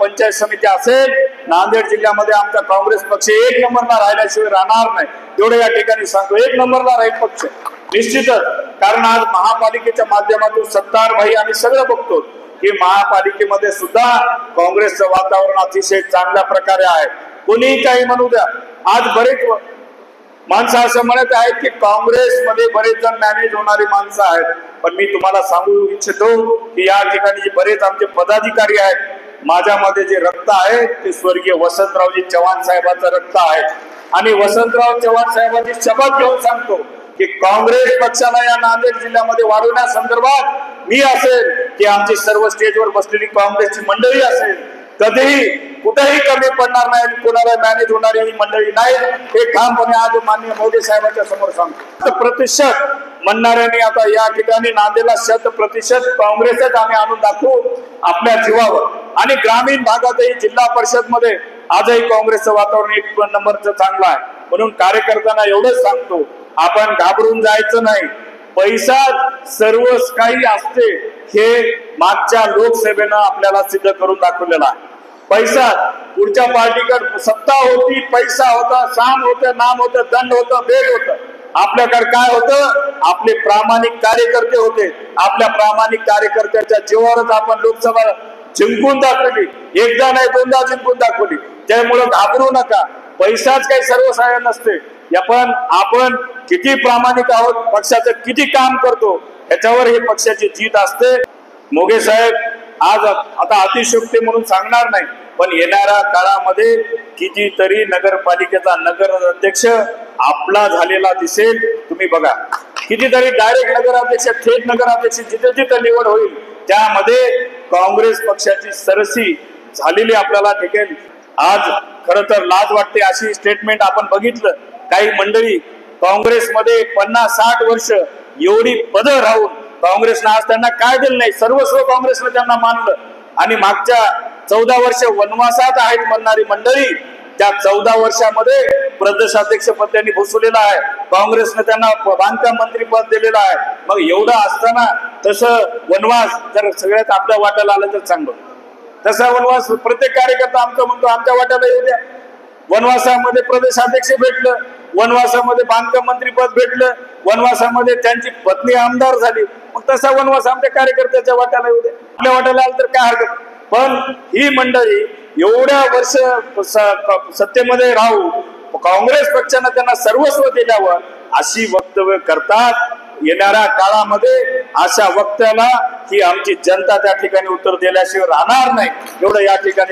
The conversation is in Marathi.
पंचायत समिती असेल, नांदेड जिल्ह्यामध्ये आमचा काँग्रेस पक्ष 1 नंबरला राहिल्याशिवाय राहणार नाही, एवढं या ठिकाणी सांगतो. 1 नंबरला राहील पक्ष निश्चितच. कारण आज महापालिकेच्या माध्यमातून सत्तार भाई आम्ही सगळं बघतो की महापालिकेमध्ये सुद्धा काँग्रेसचं वातावरण अतिशय चांगल्या प्रकारे आहे. कोणीही काही म्हणू द्या. आज बरेच माणसं असं म्हणत आहेत की काँग्रेसमध्ये बरेच जण मॅनेज होणारी माणसं आहेत, पण मी तुम्हाला सांगू इच्छितो की या ठिकाणी जे बरेच आमचे पदाधिकारी आहेत, माझ्यामध्ये जे रक्त आहे ते स्वर्गीय वसंतरावजी चव्हाण साहेबांचं रक्त आहे. आणि वसंतराव चव्हाण साहेबांची शपथ घेऊन सांगतो की काँग्रेस पक्षाला या नांदेड जिल्ह्यामध्ये वाढवण्यासंदर्भात मी असेल की आमची सर्व स्टेजवर बसलेली काँग्रेसची मंडळी असेल, कधीही कुठेही कमी पडणार नाही आणि कोणाला मॅनेज होणारी ही मंडळी नाही, हे ठामपणे आज माननीय मोदी साहेबांच्या समोर सांगतो. प्रतिशत म्हणणाऱ्यांनी आता या ठिकाणी नांदेडला 100% काँग्रेसच आम्ही आणून दाखवू आपल्या जीवावर. आणि ग्रामीण भागातही जिल्हा परिषद मध्ये आजही काँग्रेसचं वातावरण 1 नंबरचं चांगलं आहे. म्हणून कार्यकर्त्यांना एवढंच सांगतो, आपण घाबरून जायचं नाही. पैसा सर्व काही असते हे मागच्या लोकसभेनं आपल्याला सिद्ध करून दाखवलेला आहे. पैसा पुढच्या पार्टीकडे सत्ता होती, पैसा होता, साम होतं, नाम होतं, दंड होतं, बेड होतं. आपल्याकडे काय होतं? आपले प्रामाणिक कार्यकर्ते होते. आपल्या प्रामाणिक कार्यकर्त्याच्या जीवावरच आपण लोकसभा जिंकून दाखवली. एकदा नाही 2दा जिंकून दाखवली. त्यामुळे घाबरू नका. पैसाच काही सर्वसाधारण नसते. पण आपण किती प्रामाणिक आहोत, पक्षाचं किती काम करतो याच्यावर हे पक्षाची जीत असते. मोगे साहेब आज आता अतिशयोक्ती म्हणून सांगणार नाही, पण येणाऱ्या काळामध्ये कितीतरी नगरपालिकेचा नगराध्यक्ष आपला झालेला दिसेल. तुम्ही बघा, कितीतरी डायरेक्ट नगराध्यक्ष, थेट नगराध्यक्ष जिथे जिथे निवड होईल त्यामध्ये काँग्रेस पक्षाची सरसी झालेली आपल्याला ठिकेल. आज खरं तर लाज वाटते अशी स्टेटमेंट आपण बघितलं. काही मंडळी काँग्रेसमध्ये 50-60 वर्ष एवढी पदं राहून काँग्रेसनं आज त्यांना काय दिलं नाही, सर्वस्व काँग्रेसनं त्यांना मानलं. आणि मागच्या 14 वर्ष वनवासात आहेत म्हणणारी मंडळी त्या 14 वर्षामध्ये प्रदेशाध्यक्ष पद त्यांनी भूषवलेलं आहे. काँग्रेसनं त्यांना बांधकाम मंत्री पद दिलेलं आहे. मग एवढं असताना तसं वनवास जर सगळ्यात आपल्या वाट्याला आलं तर चांगलं. तसा वनवास प्रत्येक कार्यकर्ता आमचं म्हणतो आमच्या वाट्याला येऊ द्या. वनवासामध्ये प्रदेशाध्यक्ष भेटलं, वनवासामध्ये बांधकाम मंत्री पद भेटलं, वनवासामध्ये त्यांची पत्नी आमदार झाली. मग तसा वनवास आमच्या कार्यकर्त्याच्या वाट्याला येऊ द्या. आपल्या वाट्याला आलं तर काय हरकत. पण ही मंडळी एवढ्या वर्ष सत्तेमध्ये राहू काँग्रेस पक्षानं त्यांना सर्वस्व दिल्यावर अशी वक्तव्य करतात. येणाऱ्या काळामध्ये अशा वक्त्याला ही आमची जनता त्या ठिकाणी उत्तर दिल्याशिवाय राहणार नाही, एवढं या ठिकाणी